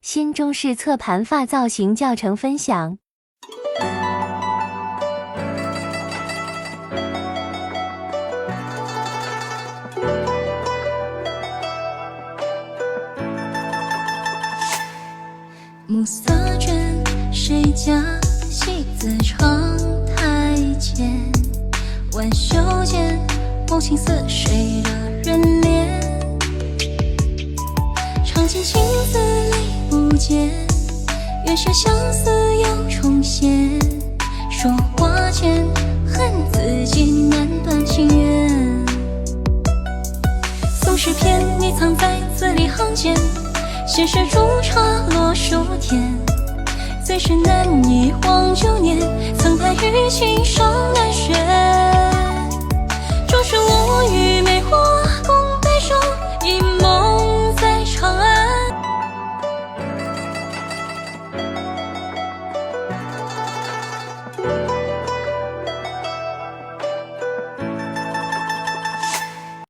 新中式侧盘发造型教程分享。暮色卷，谁家戏子长台前？挽袖间，梦情似水的人脸。尝尽情字泪不见，愿是相思又重现。说话间，恨自己难断情缘。宋诗篇，你藏在字里行间。闲时煮茶落书田，最是难忆黄九年，曾盼与情上南轩。终是我与梅花